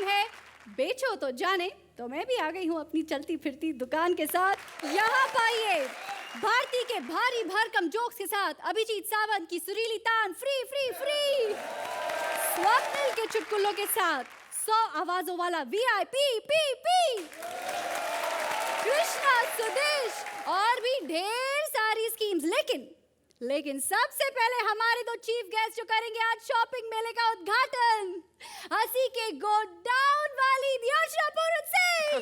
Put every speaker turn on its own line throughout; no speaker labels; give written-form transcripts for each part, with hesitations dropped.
है बेचो तो जाने, तो मैं भी आ गई हूँ अपनी चलती फिरती दुकान के साथ। यहाँ पाइए भारती के भारी भरकम जोक्स के साथ अभिजीत सावंत की सुरीली तान फ्री फ्री फ्री, स्वप्निल के चुटकुलों के साथ 100 आवाजों वाला VIP पी, कृष्णा सुदेश और भी ढेर सारी स्कीम्स। लेकिन सबसे पहले हमारे दो चीफ गेस्ट जो करेंगे आज शॉपिंग मेले का उद्घाटन, हंसी के गोडाउन वाली दियोशा पूरन सिंह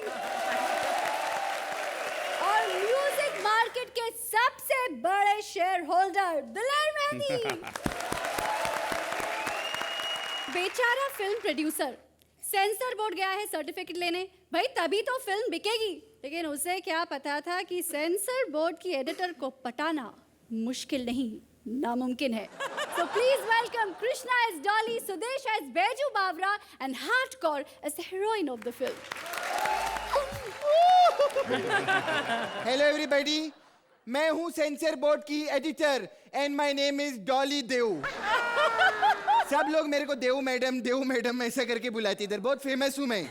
और म्यूजिक मार्केट के सबसे बड़े शेयर होल्डर दिलेर मेहंदी। बेचारा फिल्म प्रोड्यूसर सेंसर बोर्ड गया है सर्टिफिकेट लेने, भाई तभी तो फिल्म बिकेगी, लेकिन उसे क्या पता था कि सेंसर बोर्ड की एडिटर को पटाना मुश्किल नहीं नामुमकिन है। So please welcome Krishna as Dolly, Sudesh as Beju Bavra and Hardcore as the heroine of the film.
Hello everybody, मैं हूँ सेंसर बोर्ड की editor and my name is Dolly देव। सब लोग मेरे को देव मैडम ऐसा करके बुलाते, इधर बहुत फेमस हूँ मैं।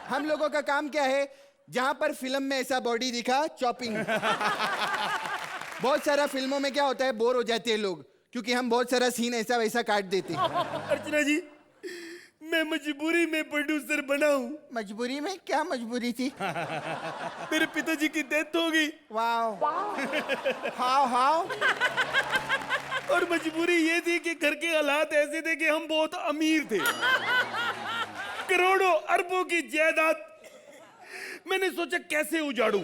हम लोगों का काम क्या है, जहाँ पर फिल्म में ऐसा बॉडी दिखा चॉपिंग। बहुत सारा फिल्मों में क्या होता है, बोर हो जाते हैं लोग, क्योंकि हम बहुत सारा सीन ऐसा वैसा काट देते हैं।
अर्चना जी, मैं मजबूरी में प्रोड्यूसर बना हूँ।
मजबूरी में? क्या मजबूरी थी?
मेरे पिताजी की डेथ हो गई।
वाओ। हाउ
और मजबूरी ये थी कि घर के हालात ऐसे थे कि हम बहुत अमीर थे, करोड़ों अरबों की जायदाद। मैंने सोचा कैसे उजाड़ूं।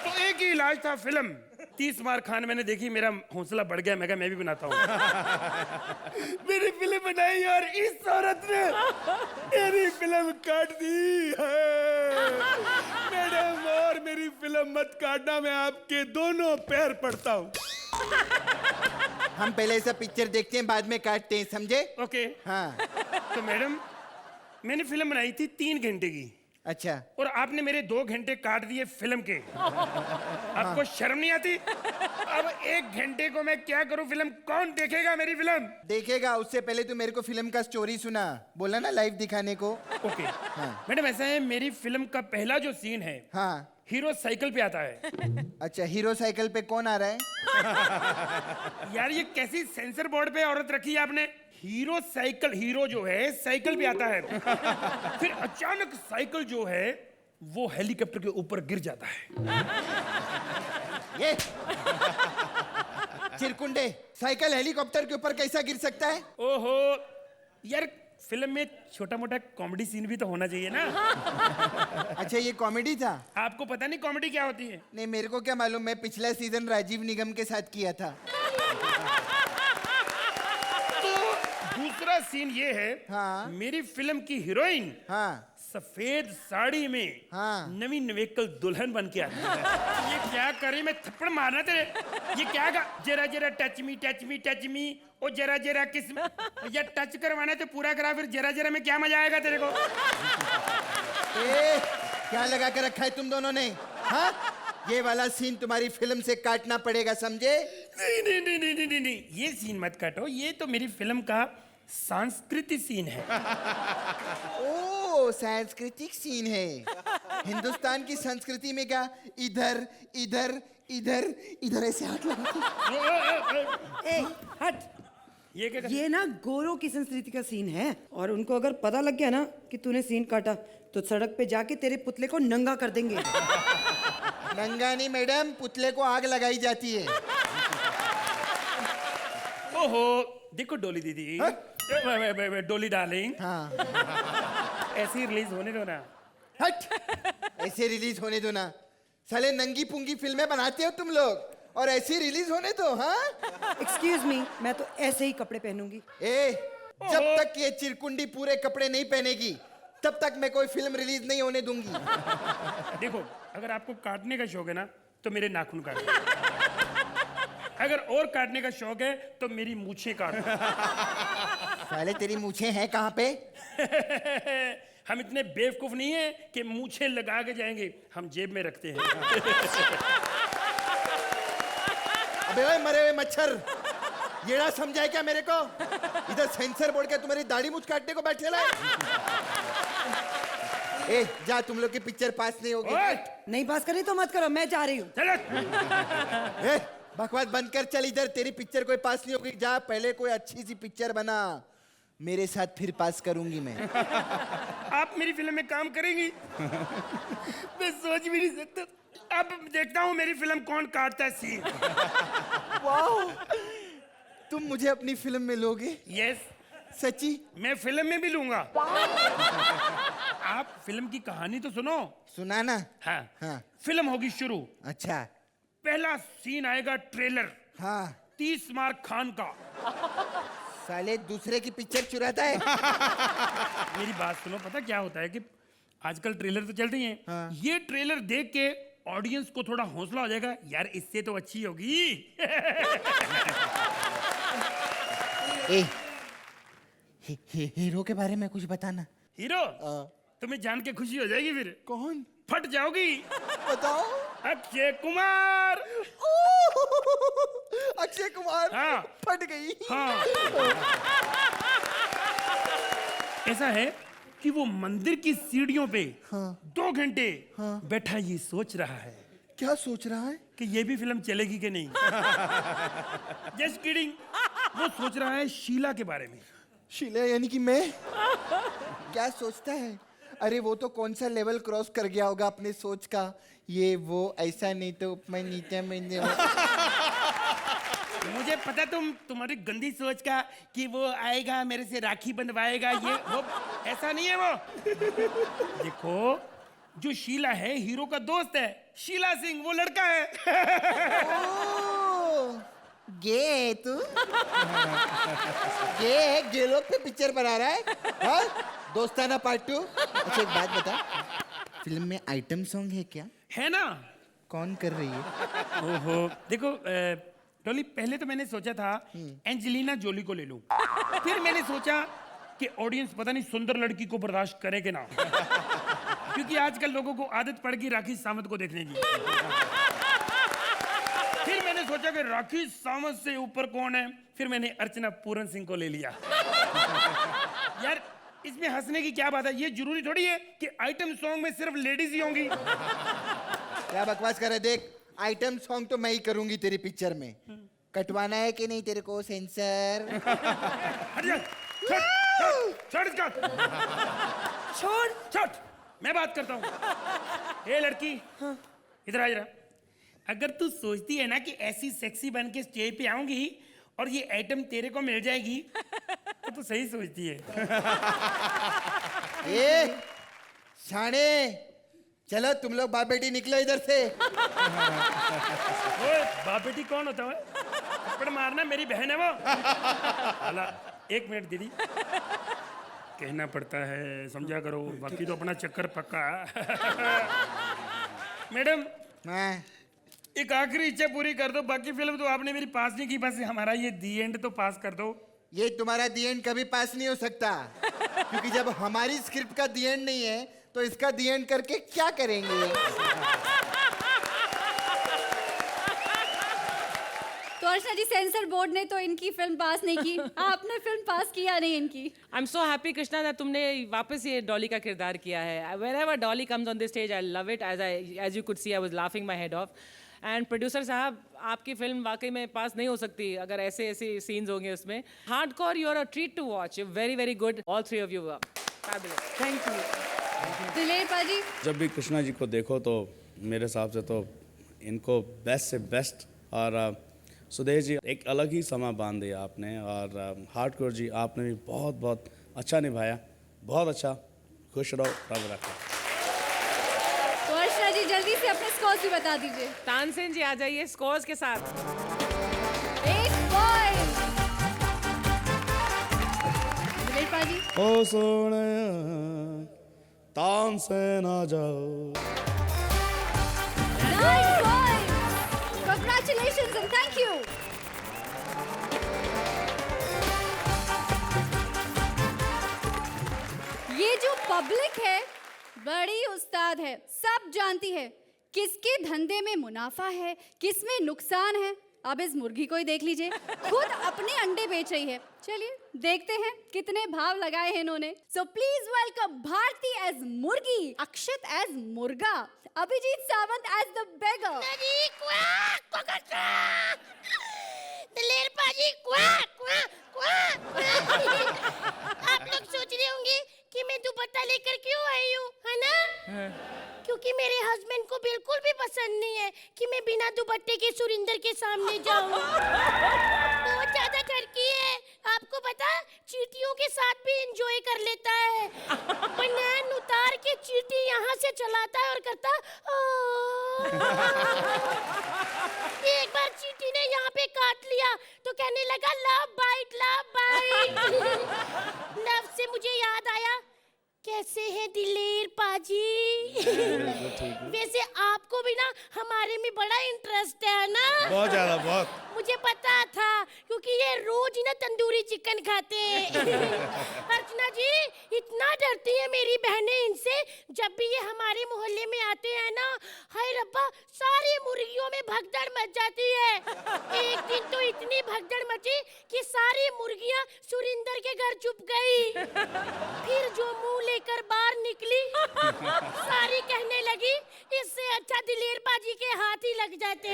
तो एक ही इलाज था, फिल्म। 30 बार खान मैंने देखी, मेरा हौसला बढ़ गया, मैं कहा मैं भी बनाता हूँ। मेरी फिल्म बनाई और इस औरत ने मेरी फिल्म काट दी। मैडम, और मेरी फिल्म मत काटना, मैं आपके दोनों पैर पड़ता हूँ।
हम पहले ऐसा पिक्चर देखते हैं, बाद में काटते हैं, समझे?
ओके।
हाँ।
तो मैडम, मैंने फिल्म बनाई थी 3 घंटे की।
अच्छा।
और आपने मेरे 2 घंटे काट दिए फिल्म के। आपको शर्म नहीं आती? अब 1 घंटे को मैं क्या करूं? फिल्म कौन देखेगा मेरी फिल्म?
देखेगा, उससे पहले तू मेरे को फिल्म का स्टोरी सुना, बोला ना लाइव दिखाने को।
ओके।
हाँ।
मैडम, ऐसा है, मेरी फिल्म का पहला जो सीन है,
हाँ।
हीरो साइकिल पे आता है।
अच्छा, हीरो साइकिल पे कौन आ रहा है?
यार, ये कैसी सेंसर बोर्ड पे औरत रखी है आपने? हीरो साइकिल, हीरो जो है साइकिल पे आता है। फिर अचानक साइकिल जो है वो हेलीकॉप्टर के ऊपर गिर जाता है।
ये चिरकुंडे, साइकिल हेलीकॉप्टर के ऊपर कैसा गिर सकता है?
ओहो यार, फिल्म में छोटा मोटा कॉमेडी सीन भी तो होना चाहिए ना।
अच्छा, ये कॉमेडी था?
आपको पता नहीं कॉमेडी क्या होती है?
नहीं, मेरे को क्या मालूम, मैं पिछला सीजन राजीव निगम के साथ किया था।
दूसरा सीन ये है,
हाँ।
मेरी फिल्म की हीरोइन,
हाँ।
सफेद साड़ी में,
हाँ।
नवी नवेकल दुल्हन बन के आती है। ये क्या कर रही? मैं थप्पड़ मारना तेरे। ये क्या जरा जरा टच मी ओ जरा जरा किस या टच करवाना तो पूरा करा, फिर जरा जरा में क्या मजा आएगा तेरे को?
क्या लगा के रखा है तुम दोनों ने? हाँ? ये वाला सीन तुम्हारी फिल्म से काटना पड़ेगा, समझे?
नहीं, ये सीन मत काटो, ये तो मेरी फिल्म का सांस्कृतिक सीन है।
ओ, सांस्कृतिक सीन है। हिंदुस्तान की संस्कृति में क्या इधर इधर इधर इधर ऐसे हाथ लगा?
ए, हट। ये ना गोरों की संस्कृति का सीन है, और उनको अगर पता लग गया ना कि तूने सीन काटा तो सड़क पे जाके तेरे पुतले को नंगा कर देंगे।
नंगा नहीं मैडम, पुतले को आग लगाई जाती है।
ओहो, देखो डोली दीदी, डोली डार्लिंग,
हाँ।
ऐसी रिलीज होने दो ना।
हट, ऐसे रिलीज होने दो ना। साले नंगी पुंगी फिल्में बनाते हो तुम लोग, और ऐसी रिलीज होने दो? हाँ?
एक्सक्यूज मी, मैं तो ऐसे ही कपड़े पहनूंगी।
जब तक ये चिरकुंडी पूरे कपड़े नहीं पहनेगी तब तक मैं कोई फिल्म रिलीज नहीं होने दूंगी।
देखो, अगर आपको काटने का शौक है ना तो मेरे नाखून काट, अगर और काटने का शौक है तो मेरी मूछें काट।
साले तेरी मूछें हैं कहाँ पे?
हम इतने बेवकूफ नहीं है कि मूछें लगा के जाएंगे, हम जेब में रखते हैं।
अबे ओए मरे हुए मच्छर, ये ना समझाए क्या मेरे को? इधर सेंसर बोर्ड के तुम्हारी दाढ़ी मुझ काटने को बैठे लाए। ए जा, तुम लोग की पिक्चर पास नहीं होगी।
ओए,
नहीं पास करी तो मत करो, मैं जा रही हूँ।
चलो।
ए बकवास बंद कर, चल इधर, तेरी पिक्चर कोई पास नहीं होगी। जा पहले कोई अच्छी सी पिक्चर बना, मेरे साथ फिर पास करूंगी मैं।
आप मेरी फिल्म में काम करेंगी? मैं सोच भी नहीं सकता। अब देखता हूँ मेरी फिल्म कौन काटता है सीन।
वाह, तुम मुझे अपनी फिल्म में लोगे?
यस,
सच्ची?
मैं फिल्म में भी लूंगा। आप फिल्म की कहानी तो सुनो।
सुना ना?
हाँ,
हाँ।
फिल्म होगी शुरू।
अच्छा।
पहला सीन आएगा ट्रेलर।
हाँ।
30 मार्क खान का।
साले दूसरे की पिक्चर चुराता है।
मेरी बात सुनो, पता क्या होता है कि आजकल ट्रेलर तो चलते ही हैं।
हाँ।
ये ट्रेलर देख के ऑडियंस को थोड़ा हौसला हो जाएगा, यार इससे तो अच्छी होगी।
ए, हीरो के बारे में कुछ बताना।
हीरो तुम्हें जान के खुशी हो जाएगी, फिर
कौन?
फट जाओगी।
बताओ।
अक्षय कुमार।
अक्षय कुमार।
हाँ।
फट गई।
हाँ। ऐसा है कि वो मंदिर की सीढ़ियों पे 2 घंटे बैठा ये सोच रहा है।
क्या सोच रहा है?
कि ये भी फिल्म चलेगी कि नहीं। Just kidding. वो सोच रहा है शीला के बारे में।
शीला यानी कि मैं? क्या सोचता है? अरे वो तो कौन सा लेवल क्रॉस कर गया होगा अपने सोच का। ये वो ऐसा नहीं तो मैं नीचे मैंने
मुझे पता तुम्हारी गंदी सोच का कि वो आएगा मेरे से राखी बंधवाएगा, ये वो ऐसा नहीं है। वो देखो, जो शीला है हीरो का दोस्त है, शीला सिंह वो लड़का है।
गे तू? गे लोग पे पिक्चर बना रहा है? हाँ? दोस्ताना पार्ट 2। अच्छा एक बात बता, फिल्म में आइटम सॉन्ग है क्या?
है ना।
कौन कर रही है?
ओहो, देखो डॉली, पहले तो मैंने सोचा था एंजेलिना जोली को ले लूं। फिर मैंने सोचा कि ऑडियंस पता नहीं सुंदर लड़की को बर्दाश्त करे कि ना, क्योंकि आजकल लोगों को आदत पड़ गई राखी सावंत को देखने की। फिर मैंने सोचा कि राखी सावंत से ऊपर कौन है, फिर मैंने अर्चना पूरन सिंह को ले लिया। यार इसमें हंसने की क्या बात है? ये जरूरी थोड़ी है कि आइटम सॉन्ग में सिर्फ लेडीज ही होंगी।
क्या बकवास कर रहा है? देख, आइटम सॉन्ग तो मैं ही करूंगी तेरी पिक्चर में। कटवाना है कि नहीं तेरे को सेंसर?
हट जा, छोड़ इसका। छोड़, मैं बात करता हूँ। ए लड़की, इधर आ जरा। अगर तू सोचती है ना कि ऐसी सेक्सी बन के स्टेज पे आऊंगी और ये आइटम तेरे को मिल जाएगी, तो सही सोचती है।
ए शाणे, चलो तुम लोग बाप बेटी निकलो इधर से।
ओए, बाप बेटी कौन होता है? थप्पड़ मारना, मेरी बहन है वो। हाला, 1 मिनट दीदी, कहना पड़ता है, समझा करो, बाकी तो अपना चक्कर पक्का है। मैडम,
हाँ।
एक आखिरी इच्छा पूरी कर दो, बाकी फिल्म तो आपने मेरी पास नहीं की, बस हमारा ये दी एंड तो पास कर दो।
ये तुम्हारा दी एंड कभी पास नहीं हो सकता, क्योंकि जब हमारी स्क्रिप्ट का दी एंड नहीं है तो इसका दी एंड करके क्या करेंगे?
तो अर्चना जी, सेंसर बोर्ड ने तो इनकी फिल्म पास नहीं की, आपने फिल्म पास किया नहीं इनकी।
I'm so happy, Krishna, that तुमने वापस ये डॉली का किरदार किया है. Whenever Dolly comes on the stage, I love it. As you could see, I was laughing my head off. And producer साहब, आपकी फिल्म वाकई में पास नहीं हो सकती अगर ऐसे ऐसे सीन्स होंगे उसमें. Hardcore, you are a treat to watch. Very very good. All 3 of you were fabulous.
Thank you.
दिलेर पाजी,
जब भी कृष्णा जी को देखो तो मेरे हिसाब से तो इनको बेस्ट से बेस्ट, और सुदेश जी एक अलग ही समा बांध दिया आपने, और हार्डकोर जी आपने भी बहुत बहुत अच्छा निभाया, बहुत अच्छा। खुश रहो, रब रखो।
तो अर्चना जी जल्दी से अपने स्कोर्स भी बता दीजिए।
तानसेन जी आ जाइए स्कोर्स के साथ.
8 पॉइंट। दिलेर पाजी,
ओ सोने तानसेन आ जाओ।
9 point. Congratulations and thank you. ये जो पब्लिक है बड़ी उस्ताद है, सब जानती है किसके धंधे में मुनाफा है, किस में नुकसान है। अब इस मुर्गी को ही देख लीजिए, खुद अपने अंडे बेच रही है। चलिए देखते हैं कितने भाव लगाए हैं इन्होंने। So please welcome Bharti as मुर्गी, अक्षत एज मुर्गा, Abhijeet Sawant as the beggar.
Diler Paaji quack quack quack. आप लोग सोच रहे होंगे कि मैं दुपट्टा लेकर क्यों आई हूँ, है ना? क्योंकि मेरे हस्बैंड को बिल्कुल भी पसंद नहीं है कि मैं बिना दुपट्टे के सुरिंदर के सामने जाऊँ। बहुत ज्यादा ठरकी है, आपको पता, चींटियों के साथ भी एंजॉय कर लेता है। बनान उतार के चींटी यहाँ से चलाता है और करता एक बार चींटी ने यहाँ पे काट लिया तो कहने लगा love bite love bite. Love से मुझे याद आया, कैसे है दिलेर पाजी? वैसे आपको भी ना हमारे में बड़ा इंटरेस्ट है ना?
बहुत ज्यादा, बहुत।
मुझे पता था क्योंकि ये रोज ही ना तंदूरी चिकन खाते हैं। अर्चना जी इतना डरती है मेरी बहनें इनसे, जब भी ये हमारे मोहल्ले में आते हैं ना, हाय रब्बा, सारी मुर्गियों में भगदड़ मच जाती है। एक दिन तो इतनी भगदड़ मची कि सारी मुर्गियां सुरिंदर के घर छुप गई। फिर जो मुंह लेकर बाहर निकली, सारी कहने लगी इससे अच्छा दिलेर बाजी के हाथ ही लग जाते।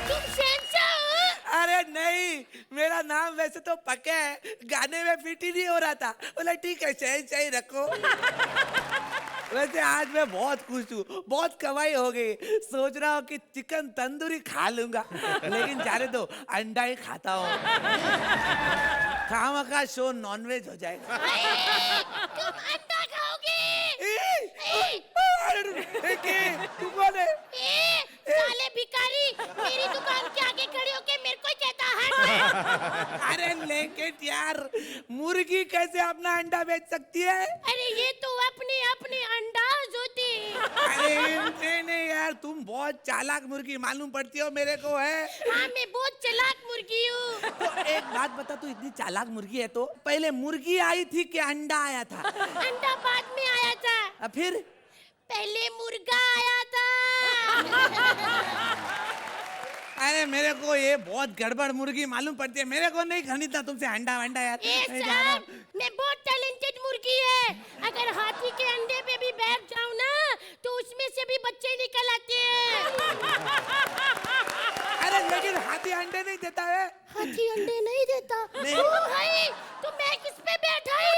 तुम शहंशाह हो?
अरे नहीं, मेरा नाम वैसे तो पक्का है, गाने में फिट ही नहीं हो रहा था। बोला ठीक है शहंशाह ही रखो। वैसे आज मैं बहुत खुश हूँ, बहुत कमाई हो गई। सोच रहा हूँ कि चिकन तंदूरी खा लूंगा, लेकिन जाने दो, अंडा ही खाता हूँ। खामखा शो नॉनवेज हो जाएगा।
तुम अंडा खाओगे?
तू कौन है?
साले भिखारी, मेरी दुकान के आगे खड़े होके मेरे को ही कहता है।
अरे लेकिन यार, मुर्गी कैसे अपना अंडा बेच सकती है?
अरे ये तो अपने अपने अंडाज होते हैं।
अरे नहीं यार, तुम बहुत चालाक मुर्गी मालूम पड़ती हो मेरे को है।
हाँ मैं बहुत चालाक मुर्गी हूँ।
तो एक बात बता, तू इतनी चालाक मुर्गी है तो पहले मुर्गी आई थी कि अंडा आया था?
अंडा बाद में आया था।
फिर
पहले मुर्गा आया था।
अरे मेरे को ये बहुत गड़बड़ मुर्गी मालूम पड़ती है, मेरे को नहीं खरीदना तुमसे अंडा वंडा यार।
साहब, मैं बहुत टैलेंटेड मुर्गी है। अगर हाथी के अंडे पे भी बैठ जाऊं ना तो उसमें से भी बच्चे निकल आते हैं।
अरे लेकिन हाथी अंडे नहीं देता है।
हाथी अंडे नहीं देता?
नहीं।
ओ भाई, तो मैं किस पे बैठा ही?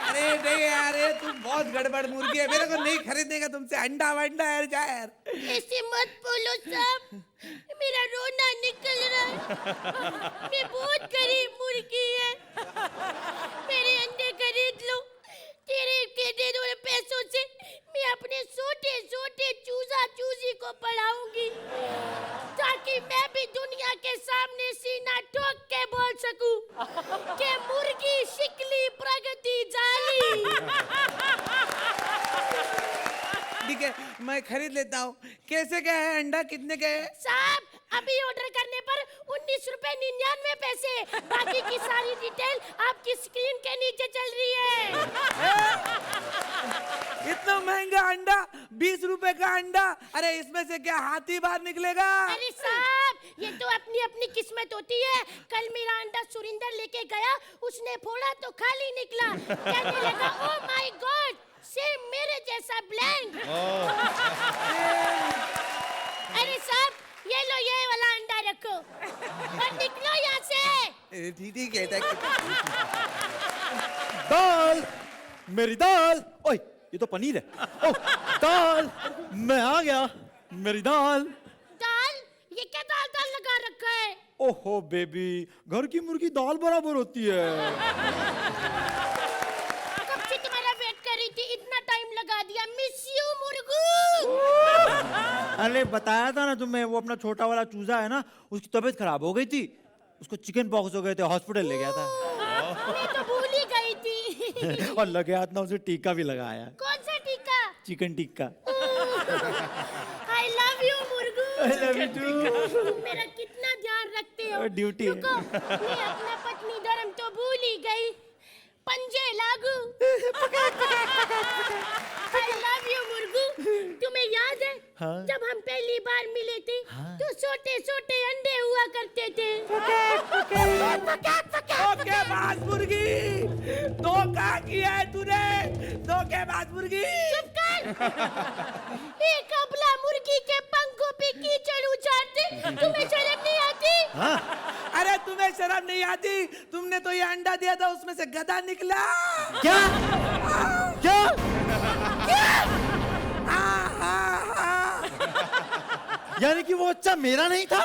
अरे नहीं यार, ये तुम बहुत गड़बड़ मुर्गी है, मेरे को नहीं खरीदने का तुमसे अंडा वंडा यार, जा यार।
ऐसे मत बोलो साहब, मेरा रोना निकल रहा है। मैं बहुत गरीब मुर्गी है, मेरे अंडे खरीद लो। तेरे दे दो पैसों से मैं अपने छोटे छोटे चूजा चूजी को पढ़ाऊंगी, ताकि मैं भी दुनिया के सामने सीना ठोक के बोल सकूं कि मुर्गी शिकली प्रगति जाली।
ठीक है, मैं खरीद लेता हूँ। कैसे क्या है अंडा, कितने का है?
साहब, अभी ऑर्डर करने पर 19.99 रुपए, बाकी की सारी डिटेल आपकी स्क्रीन के नीचे चल रही है।
इतना महंगा अंडा, 20 रुपए का अंडा। अरे इसमें से क्या हाथी बाहर निकलेगा?
अरे साहब, ये तो अपनी अपनी किस्मत होती है। कल मेरा अंडा सुरिंदर लेके गया, उसने फोड़ा तो खाली निकला। कहने लगा ओह माय गॉड, सेम मेरे जैसा ब्लैंक। अरे साहब, ये लो, ये वाला अंडा रखो और निकलो यहाँ से।
ठीक है।
दाल, मेरी दाल। ओए, ये तो पनीर है। ओह, दाल, मैं आ गया। मेरी दाल।
दाल? ये क्या दाल दाल लगा रखा है?
ओहो बेबी, घर की मुर्गी दाल बराबर होती है।
कब से तुम्हारा वेट कर रही थी, इतना टाइम लगा दिया। मिस यू मुर्गू।
अरे बताया था ना तुम्हें, वो अपना छोटा वाला चूजा है ना, उसकी तबीयत खराब हो गई थी, उसको चिकन पॉक्स हो गए थे, हॉस्पिटल ले गया था।
मैं तो भूल ही गई थी।
और लगे हाथ ना उसे टीका भी लगाया,
कौन सा टीका?
Chicken tikka.
I love you मुर्गू।
I love you too।
तुम मेरा कितना ध्यान रखते हो।
ड्यूटी।
रुको, मैं अपना पत्नी धर्म तो भूल ही गई। पंजे लागू। I love you मुर्गू। तुम्हें याद
हाँ।
जब हम पहली बार मिले थे तो छोटे छोटे अंडे हुआ करते थे।
धोखेबाज मुर्गी, धोखा किया है तूने, धोखेबाज मुर्गी।
चुप कर। एक अबला मुर्गी के पंखों पे कीचड़ उछालते, तुम्हें शर्म नहीं आती?
अरे तुम्हें शर्म नहीं आती? तुमने तो ये अंडा दिया था, उसमें से गधा निकला।
क्या क्या यानी कि वो बच्चा मेरा नहीं था?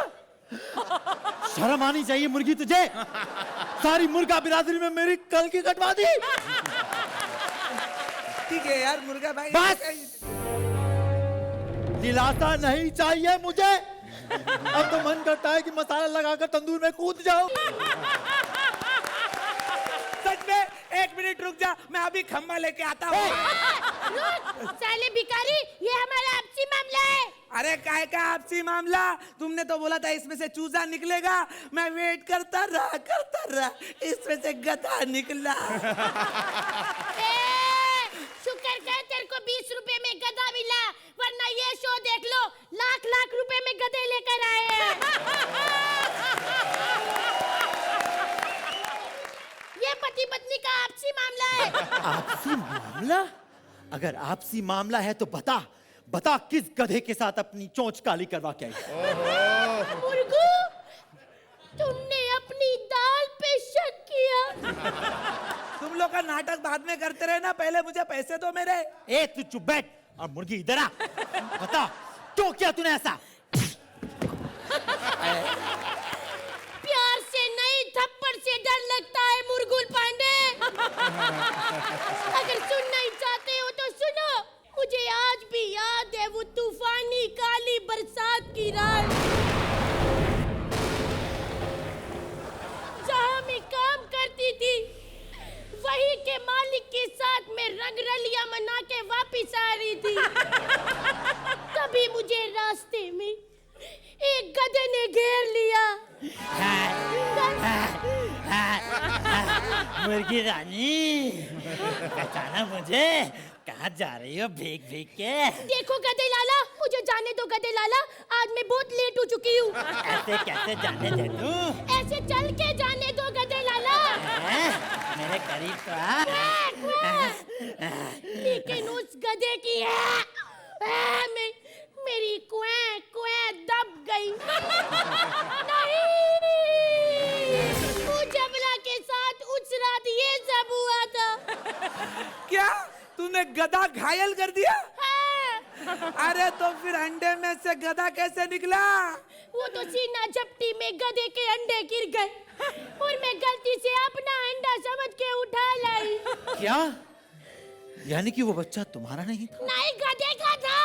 शर्म आनी चाहिए मुर्गी तुझे। सारी मुर्गा बिरादरी में मेरी कल की कटवा दी।
ठीक है यार मुर्गा भाई।
बस। दिलासा नहीं चाहिए मुझे। अब तो मन करता है कि मसाला लगाकर तंदूर में कूद जाऊं।
सच में? एक मिनट रुक जा, मैं अभी खम्बा लेके आता हूँ।
साले भिखारी, ये हमारा आपसी मामला है।
अरे काहे का आपसी मामला? तुमने तो बोला था इसमें से चूजा निकलेगा, मैं वेट करता रहा, इसमें से गधा निकला।
शुक्र कर तेरे को 20 रुपए में गधा मिला, वरना ये शो देख लो, लाख लाख रुपए में गधे लेकर आए हैं। ये पति पत्नी का आपसी मामला है।
आपसी मामला? अगर आपसी मामला है तो बता किस गधे के साथ अपनी चोंच काली करवा के आई?
मुर्गू, तुमने अपनी दाल पे शक किया।
तुम लोग का नाटक बाद में करते रहे ना, पहले मुझे पैसे दो मेरे।
ए तू चुप बैठ और मुर्गी इधर आ। बता क्यों किया तूने ऐसा?
प्यार से नहीं, थप्पड़ से डर लगता है मुर्गुल पांडे। अगर सुनना ही चाहते हो तो सुनो, मुझे आज भी याद है वो तूफानी काली बरसात की रात, जहाँ मैं काम करती थी। वही के मालिक के साथ मैं रंगरलिया मना के वापिस आ रही थी। तभी मुझे रास्ते में एक गधे ने घेर लिया।
मुर्गी रानी, पहचाना मुझे? कहाँ जा रही हो भीग भीग के?
देखो गधे लाला, मुझे जाने दो गधे लाला, आज मैं बहुत लेट हो चुकी हूँ।
ऐसे कैसे जाने दे तू?
ऐसे चल के जाने दो गधे लाला।
मेरे करीब तो आ।
लेकिन उस गधे की मेरी कुएं दब गई। नहीं, वो जबला के साथ उस रात ये सब हुआ था।
क्या तूने गधा घायल कर दिया?
हाँ।
अरे तो फिर अंडे में से गधा कैसे निकला?
वो तो सीना झपटी में गधे के अंडे गिर गए और मैं गलती से अपना अंडा समझ के उठा लाई।
क्या? यानी कि वो बच्चा तुम्हारा नहीं था?
नहीं, गधे का था।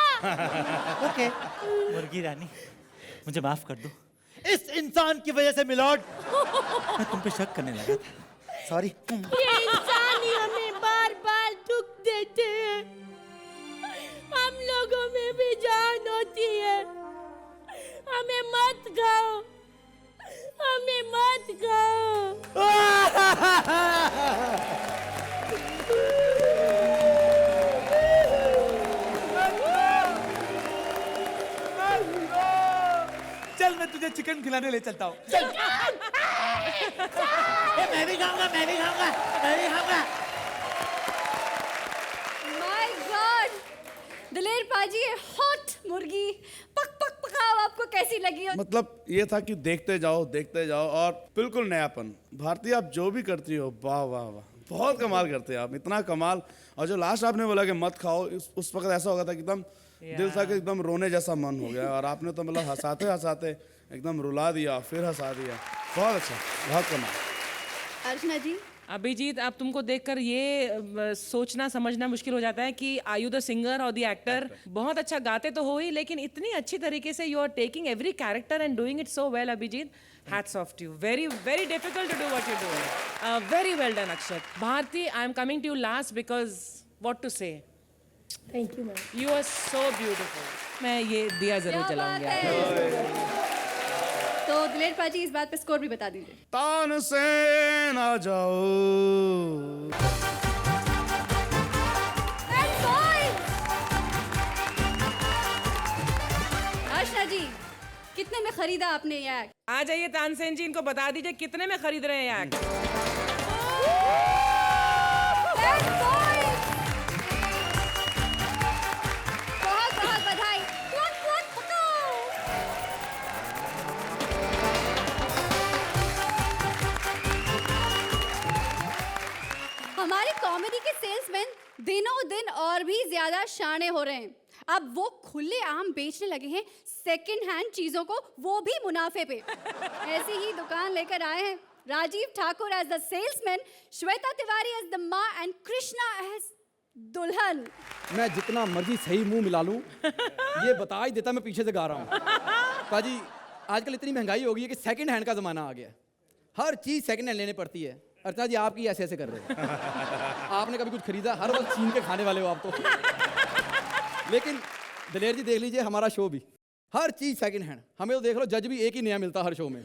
ओके मुर्गी रानी, मुझे माफ कर दो। इस इंसान की वजह से मिलॉर्ड, मैं तुम पे शक करने लगा था। सॉरी।
ये इंसान ही हमें बार बार दुख देते हैं। हम लोगों में भी जान होती है। हमें मत खाओ, हमें मत खाओ।
चल मैं तुझे चिकन खिलाने ले चलता हूँ।
मैं भी खाऊंगा।
माय गॉड, दिलेर पाजी, ये हॉट मुर्गी पकाओ, आपको कैसी लगी?
मतलब ये था कि देखते जाओ और बिल्कुल नयापन। भारती, आप जो भी करती हो, वाह वाह वाह, बहुत कमाल करते हैं आप, इतना कमाल। और जो लास्ट आपने बोला कि मत खाओ, उस वक्त ऐसा हो गया था कि एकदम दिल था कि एकदम रोने जैसा मन हो गया, और आपने तो मतलब हंसाते हंसाते एकदम रुला दिया, फिर हंसा दिया। बहुत अच्छा, बहुत कमाल।
अर्चना जी,
अभिजीत, अब तुमको देखकर ये सोचना समझना मुश्किल हो जाता है कि आर यू द सिंगर और द एक्टर? बहुत अच्छा गाते तो हो ही, लेकिन इतनी अच्छी तरीके से you are taking every character and doing it so well. Abhijeet, hats off to you. Very, very difficult to do what you're doing. Very well done, Akshat. Bharti, I'm coming to you last because what to say?
Thank you, ma'am.
You are so beautiful. मैं ये दिया जरूर
क्या बात
जलाऊंगी।
है। तो दिलेर पाजी, इस बात पे स्कोर भी बता दीजिए।
तान से ना जाओ।
कितने में खरीदा आपने ये एक्ट?
आ जाइए तानसेन जी, इनको बता दीजिए कितने में खरीद रहे हैं ये एक्ट।
10 points! बहुत बहुत बधाई। क्लॉक पकाओ। हमारे कॉमेडी के सेल्समैन दिनों दिन और भी ज्यादा शाणे हो रहे हैं। अब वो खुले आम बेचने लगे हैं सेकंड हैंड चीजों को, वो भी मुनाफे पे। ऐसी ही दुकान लेकर आए हैं Rajeev Thakur as the salesman, Shweta Tiwari as the माँ एंड कृष्णा एज दुल्हन।
मैं जितना मर्जी सही मुंह मिला लूं, ये बता ही देता मैं पीछे से गा रहा हूँ। पाजी, आजकल इतनी महंगाई हो गई है कि सेकंड हैंड का जमाना आ गया है। हर चीज सेकंड हैंड लेनी पड़ती है। अर्चना जी, आपकी ऐसे ऐसे कर रहे हैं। आपने कभी कुछ खरीदा? हर वक्त छीन के खाने वाले हो आप तो। लेकिन दिलेर जी, देख लीजिए हमारा शो भी हर चीज सेकंड हैंड। हमें तो देख लो, जज भी एक ही नया मिलता हर शो में।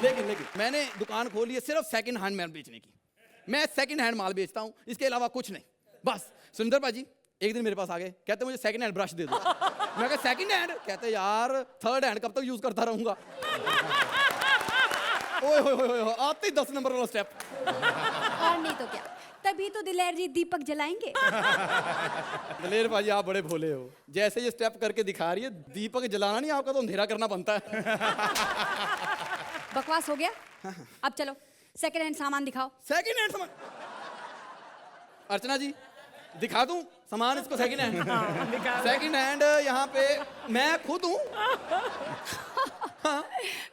लेकिन मैंने दुकान खोली है सिर्फ सेकंड हैंड माल बेचने की। मैं सेकंड हैंड माल बेचता हूँ, इसके अलावा कुछ नहीं। बस सुंदर पाजी एक दिन मेरे पास आ गए, कहते मुझे सेकंड हैंड ब्रश दे दो। मैं कहा सेकंड हैंड? कहते यार थर्ड हैंड कब तक यूज करता रहूंगा। ओए होए आते ही 10 नंबर वाला स्टेप।
और नहीं तो क्या, तभी तो दिलेर जी दीपक जलाएंगे।
दिलेर भाई, आप बड़े भोले हो। जैसे ये स्टेप करके दिखा रही है, दीपक जलाना नहीं, आपका तो अंधेरा करना बनता है।
बकवास हो गया, अब चलो सेकंड हैंड सामान दिखाओ।
सेकंड हैंड सामान? अर्चना जी, दिखा दूं सामान इसको सेकंड हैंड? सेकंड हैंड यहाँ पे मैं खुद हूँ।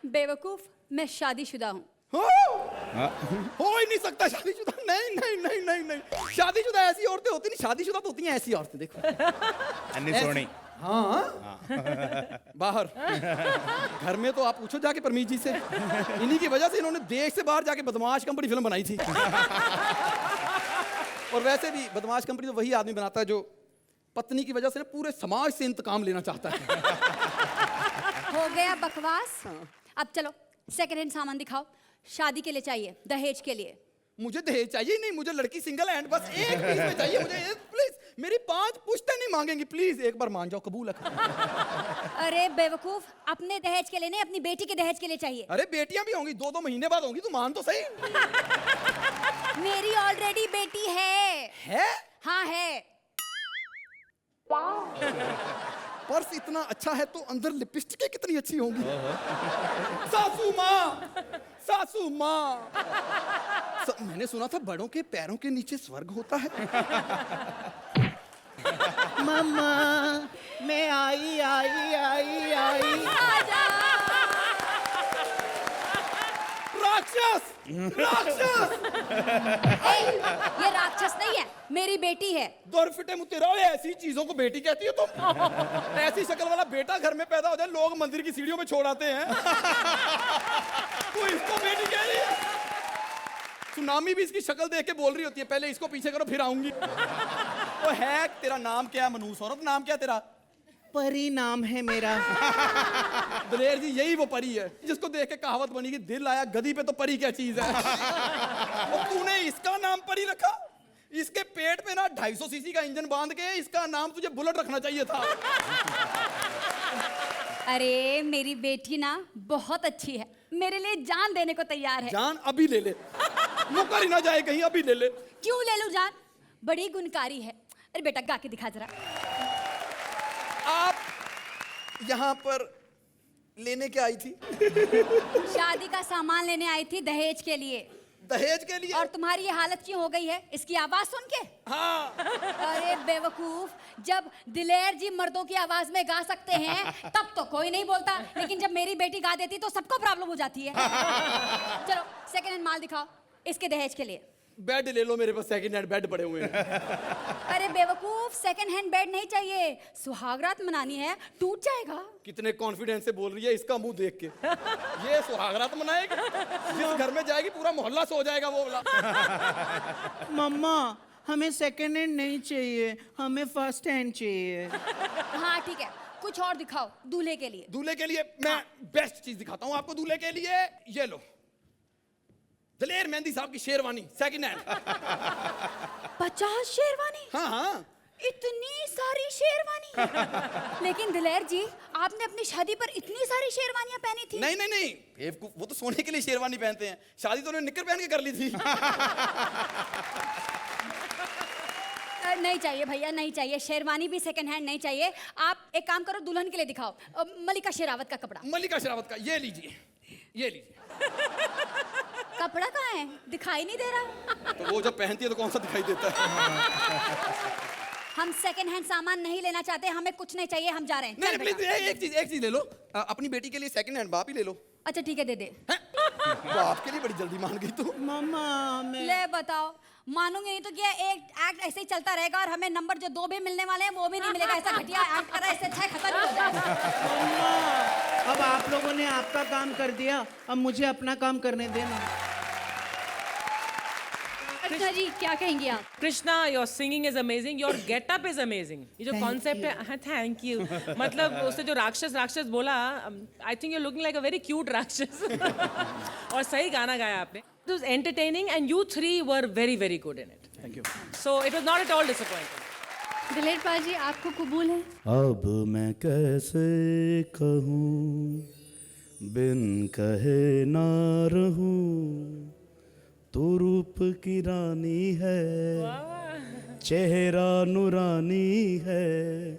बेवकूफ, मैं शादीशुदा हूँ।
हो ही नहीं सकता शादीशुदा। नहीं नहीं नहीं नहीं नहीं, शादीशुदा ऐसी औरतें होती नहीं, शादीशुदा तो होती हैं ऐसी औरतें। देखो
सोनी।
हाँ बाहर घर में तो आप पूछो जाके परमीत जी से। इन्हीं की वजह से इन्होंने देश से बाहर जाके बदमाश कंपनी फिल्म बनाई थी। और वैसे भी बदमाश कंपनी तो वही आदमी बनाता है जो पत्नी की वजह से पूरे समाज से इंतकाम लेना चाहता है।
हो गया बकवास, अब चलो सेकंड हैंड सामान दिखाओ। शादी के लिए चाहिए, दहेज के लिए।
मुझे दहेज चाहिए नहीं, मुझे लड़की सिंगल हैंड बस एक पीस में चाहिए मुझे। प्लीज मेरी 5 पुश्ते नहीं मांगेंगी, प्लीज एक बार मान जाओ, कबूल है।
अरे बेवकूफ, अपने दहेज के लिए नहीं, अपनी बेटी के दहेज के लिए चाहिए।
अरे बेटियां भी होंगी, 2-2 महीने बाद होंगी, तू मान तो सही।
मेरी ऑलरेडी बेटी है। हाँ है।
पर्स इतना अच्छा है तो अंदर लिपस्टिक कितनी अच्छी होंगी। सासू माँ, सासू माँ। मैंने सुना था बड़ों के पैरों के नीचे स्वर्ग होता है।
मम्मा मैं आई आई आई आई।
राक्षस, राक्षस।
ये राक्षस नहीं है, मेरी बेटी है।
दौर फिटे मुतेरा, ऐसी चीजों को बेटी कहती है तुम? ऐसी शक्ल वाला बेटा घर में पैदा हो जाए, लोग मंदिर की सीढ़ियों में छोड़ आते हैं। तू इसको बेटी कह रही है? सुनामी भी इसकी शक्ल देख के बोल रही होती है, पहले इसको पीछे करो फिर आऊंगी। तो है, तेरा नाम क्या है? मनूस औरत, नाम क्या तेरा?
परी नाम है मेरा।
दिलेर जी, यही वो परी है जिसको देख के कहावत बनी कि दिल आया गधी पे तो परी क्या चीज है। और तूने इसका नाम परी रखा? इसके पेट पे ना 250 सीसी का इंजन बांध के इसका नाम तुझे बुलेट रखना चाहिए था।
अरे मेरी बेटी ना बहुत अच्छी है, मेरे लिए जान देने को तैयार है।
जान अभी ले ले, मुकर ही ना जाए कहीं, अभी ले ले।
क्यों ले लूं जान? बड़ी गुणकारी है। अरे बेटा गा के दिखा जरा।
आप यहाँ पर लेने क्या आई थी?
शादी का सामान लेने आई थी, दहेज के लिए।
दहेज के लिए?
और तुम्हारी ये हालत क्यों हो गई है इसकी आवाज सुन के?
हाँ।
अरे बेवकूफ, जब दिलेर जी मर्दों की आवाज में गा सकते हैं तब तो कोई नहीं बोलता, लेकिन जब मेरी बेटी गा देती तो सबको प्रॉब्लम हो जाती है। चलो सेकंड हैंड माल दिखाओ इसके दहेज के लिए।
बेड ले लो, मेरे पास सेकंड हैंड बेड पड़े हुए हैं।
अरे बेवकूफ, सेकंड हैंड बेड नहीं चाहिए, सुहागरात मनानी है, टूट जाएगा।
कितने कॉन्फिडेंस से बोल रही है, इसका मुंह देख के। ये सुहागरात मनाएगी? जिस घर में जाएगी पूरा मोहल्ला सो जाएगा वो वाला।
मम्मा हमें सेकंड हैंड नहीं चाहिए, हमें फर्स्ट हैंड चाहिए।
हाँ ठीक है, कुछ और दिखाओ दूल्हे के लिए।
दूल्हे के लिए मैं बेस्ट चीज दिखाता हूँ आपको। दूल्हे के लिए ये लो, दलेर मेहंदी साहब की शेरवानी सेकंड हैंड।
50 शेरवानी?
हाँ हाँ,
इतनी सारी शेरवानी। लेकिन दिलेर जी, आपने अपनी शादी पर इतनी सारी शेरवानियां पहनी थी।
नहीं नहीं नहीं, बेवकूफ, वो तो सोने के लिए शेरवानी पहनते हैं, शादी तो उन्होंने निक्कर पहन के कर ली थी।
नहीं चाहिए भैया, नहीं चाहिए, शेरवानी भी सेकंड हैंड नहीं चाहिए। आप एक काम करो, दुल्हन के लिए दिखाओ मलिका शेरावत का कपड़ा।
मलिका शेरावत का, ये लीजिए, ये लीजिए।
कपड़ा कहाँ है, दिखाई नहीं दे रहा।
तो वो जब पहनती है तो कौन सा दिखाई देता है।
हम सेकंड हैंड सामान नहीं लेना चाहते, हमें कुछ नहीं चाहिए, हम जा रहे हैं।
नहीं
चल
प्लीज,
बेटा।
एक चीज ले लो, अपनी बेटी के लिए सेकंड हैंड बाप ही ले लो।
अच्छा ठीक है, दे दे।
बाप के लिए बड़ी जल्दी मान गई तू।
मम्मा मैं
ले बताओ, मानूंगे नहीं तो क्या, एक एक्ट ऐसे ही चलता रहेगा और हमें नंबर जो 2 भी मिलने वाले हैं वो भी नहीं मिलेगा। ऐसा घटिया एक्ट करा, इससे अच्छा खत्म ही हो जाए।
अब आप लोगों ने आपका काम कर दिया, अब मुझे अपना काम करने देना।
अर्चना जी क्या कहेंगी आप?
Krishna, your singing is amazing, your getup is amazing. ये जो कॉन्सेप्ट है, थैंक यू। मतलब उससे जो राक्षस बोला, I think you looking like a very cute राक्षस। और सही गाना गाया आपने। It was entertaining and you three were very very good in it. Thank you. So it was not at all disappointing.
दिलेर पाजी आपको कबूल है?
अब मैं कैसे कहूँ, बिन कहे ना रहूँ, तू रूप की रानी है, चेहरा नूरानी है,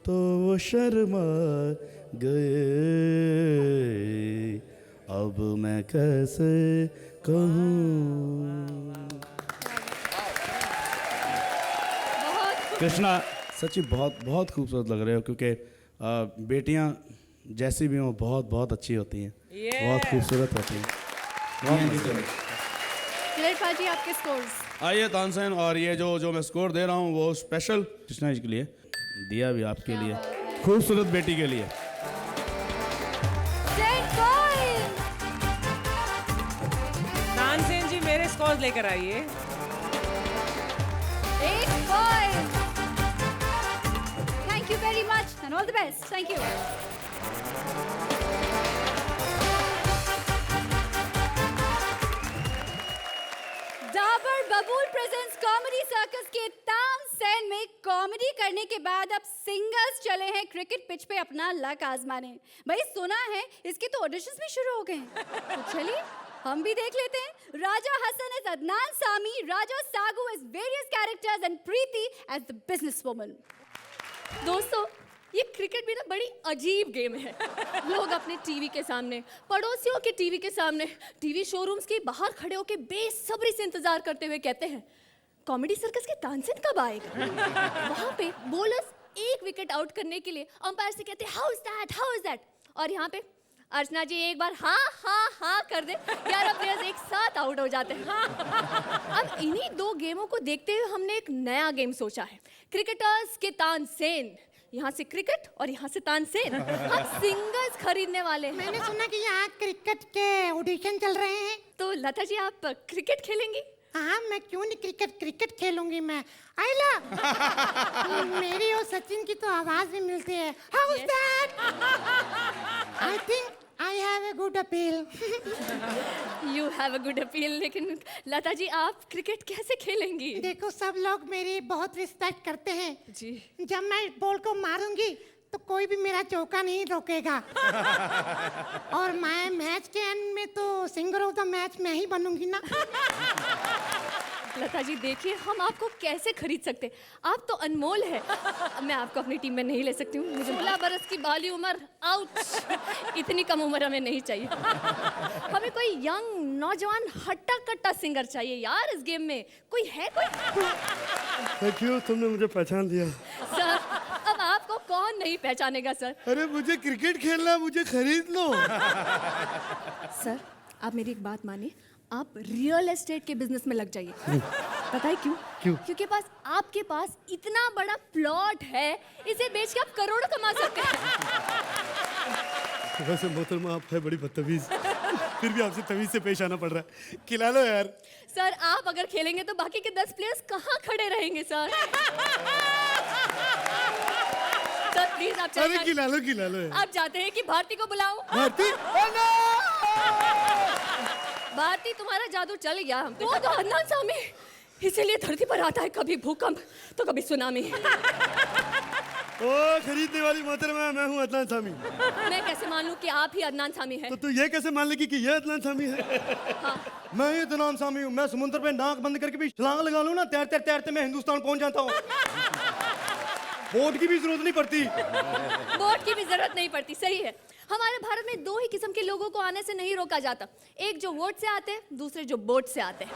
तो वो शर्मा गए, अब मैं कैसे कहूँ। कृष्णा, सच्ची बहुत बहुत खूबसूरत लग रहे हो, क्योंकि बेटियां जैसी भी हों बहुत बहुत अच्छी होती हैं, बहुत खूबसूरत होती हैं।
दिलेर पाजी आपके स्कोर्स?
आइए तानसेन, और ये जो मैं स्कोर दे रहा हूँ वो स्पेशल कृष्णा जी के लिए दिया, भी आपके लिए, खूबसूरत बेटी के लिए।
तानसेन जी मेरे स्कोर्स लेकर आइए।
8 points. Thank you very much and all the best. Thank you. Dabur बबूल प्रेजेंट्स कॉमेडी सर्कस के तानसेन में कॉमेडी करने के बाद अब सिंगर्स चले हैं क्रिकेट पिच पे अपना लक आजमाने। भाई सुना है इसके तो ऑडिशंस भी शुरू हो गए हैं, तो चलिए हम भी देख लेते हैं। Raja Hasan as Adnan Sami, Raja Sagoo as various characters and Preeti as the businesswoman. दोस्तों ये क्रिकेट भी ना बड़ी अजीब गेम है। लोग अपने टीवी के सामने, पड़ोसियों के टीवी के सामने, टीवी शोरूम्स के बाहर खड़े होकर बेसब्री से इंतजार करते हुए कहते हैं कॉमेडी सर्कस के तानसेन कब आएगा। वहां पे बॉलर्स एक विकेट आउट करने के लिए अंपायर से कहते हैं हाउ इज दैट, और यहाँ पे अर्चना जी एक बार हाँ हाँ हाँ कर दे, 11 प्लेयर्स एक साथ आउट हो जाते हैं। अब इन्हीं 2 गेमों को देखते हुए हमने एक नया गेम सोचा है, क्रिकेटर्स के तानसेन। यहाँ से क्रिकेट और यहाँ से तानसेन। हम सिंगर्स खरीदने वाले हैं।
मैंने सुना कि यहाँ क्रिकेट के ऑडिशन चल रहे हैं।
तो लता जी आप क्रिकेट खेलेंगी?
हाँ, मैं क्यों नहीं क्रिकेट खेलूंगी मैं। आइला मेरी और सचिन की तो आवाज भी मिलती है। How's that? I think I have a good appeal.
You have a good appeal, लेकिन लता जी आप क्रिकेट कैसे खेलेंगी?
देखो सब लोग मेरी बहुत रिस्पेक्ट करते हैं
जी।
जब मैं बॉल को मारूंगी तो कोई भी मेरा चौका नहीं रोकेगा। और मैं मैच के एंड में तो सिंगर ऑफ द मैच मैं ही बनूंगी ना।
लता जी देखिए हम आपको कैसे खरीद सकते, आप तो अनमोल है। मैं आपको अपनी टीम में नहीं ले सकती हूँ। मुझे 16 बरस की बाली उम्र, आउच, इतनी कम उम्र हमें नहीं चाहिए। हमें कोई यंग नौजवान हट्टा कट्टा सिंगर चाहिए यार इस गेम में। कोई है कोई?
थैंक यू, तुमने मुझे पहचान लिया।
सर अब आपको कौन नहीं पहचानेगा सर।
अरे मुझे क्रिकेट खेलना है, मुझे खरीद लो।
सर आप मेरी एक बात मानिए, आप रियल एस्टेट के बिजनेस में लग जाइए। पता है क्यों? क्योंकि आपके पास इतना बड़ा प्लॉट है, इसे बेच के आप करोड़ों कमा सकते हैं।
वैसे मोहतरमा आप है बड़ी बदतमीज, फिर भी आपसे तमीज से पेश आना पड़ रहा है। खिला लो यार।
सर आप अगर खेलेंगे तो बाकी के 10 प्लेयर्स कहाँ खड़े रहेंगे सर? सर प्लीज आप
अरे खिला लो यार।
आप चाहते हैं कि भारती को बुलाऊं?
भारती?
भारती तुम्हारा जादू चल गया। वो तो अदनान सामी,
इसीलिए धरती पर आता है कभी भूकंप तो कभी सुनामी।
ओ खरीदने वाली मोहतरमा, मैं हूँ अदनान सामी।
मैं कैसे मान लूं कि आप ही अदनान सामी हैं?
तो तू ये कैसे मान लेगी कि ये अदनान सामी है? मैं ही अदनान सामी हूँ। मैं समुद्र पे नाक बंद करके भी छलांग लगा लूँ ना, तैरते तैरते मैं हिंदुस्तान पहुँच जाता हूँ। बोट की भी जरूरत नहीं पड़ती।
वोट की भी जरूरत नहीं पड़ती, सही है। हमारे भारत में दो ही किस्म के लोगों को आने से नहीं रोका जाता, एक जो वोट से आते हैं, दूसरे जो बोट से आते हैं।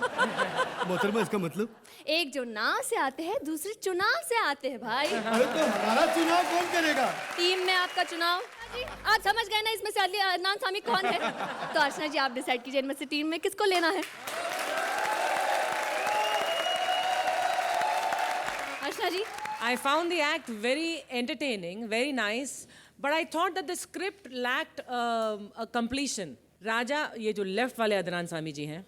मोहतरमा इसका मतलब?
एक जो नाव से आते हैं, दूसरे चुनाव से आते हैं भाई।
अरे तो हमारा चुनाव कौन करेगा?
टीम में आपका चुनाव। आप समझ गए ना इसमें से अदनान सामी कौन है? तो अर्चना जी आप डिसाइड कीजिए इनमें से टीम में किसको लेना है। अर्चना जी।
I found the act very entertaining, very nice, but I thought that the script lacked a completion. राजा, ये जो लेफ्ट वाले अदनान सामी जी हैं,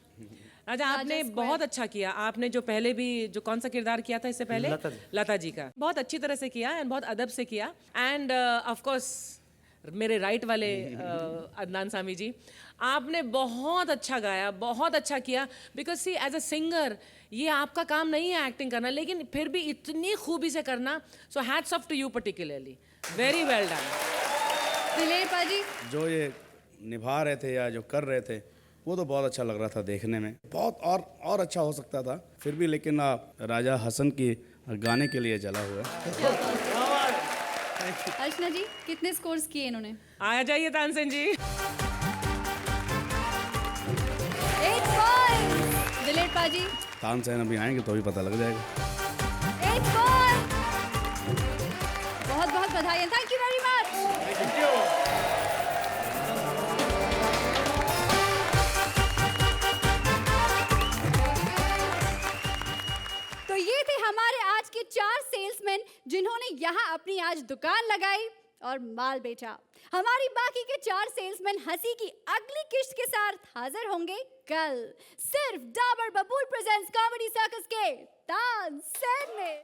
राजा आपने बहुत अच्छा किया। आपने जो पहले भी जो कौन सा किरदार किया था इससे पहले, लता जी का, बहुत अच्छी तरह से किया एंड बहुत अदब से किया। एंड ऑफ कोर्स मेरे राइट वाले अदनान सामी जी, आपने बहुत अच्छा गाया, बहुत अच्छा किया। Because she as a singer ये आपका काम नहीं है एक्टिंग करना, लेकिन फिर भी इतनी खूबी से करना, so hats off to you particularly, very well done.
Diler Paaji.
जो ये निभा रहे थे या जो कर रहे थे वो तो बहुत अच्छा लग रहा था देखने में, बहुत और अच्छा हो सकता था फिर भी, लेकिन राजा हसन की गाने के लिए जला हुआ है।
अर्चना जी कितने स्कोर्स किए इन्होंने?
आ जाइए तानसेन जी।
8 पॉइंट। दिलेर पाजी।
तानसेन अभी आएंगे तो भी पता लग जाएगा।
8 पॉइंट। बहुत बहुत बधाई, थैंक यू वेरी मच। तो ये थे हमारे आज के 4 सेल्समैन जिन्होंने यहाँ अपनी आज दुकान लगाई और माल बेचा। हमारी बाकी के 4 सेल्समैन हंसी की अगली किश्त के साथ हाजिर होंगे कल, सिर्फ डाबर बबूल प्रेजेंट्स कॉमेडी सर्कस के तानसेन में।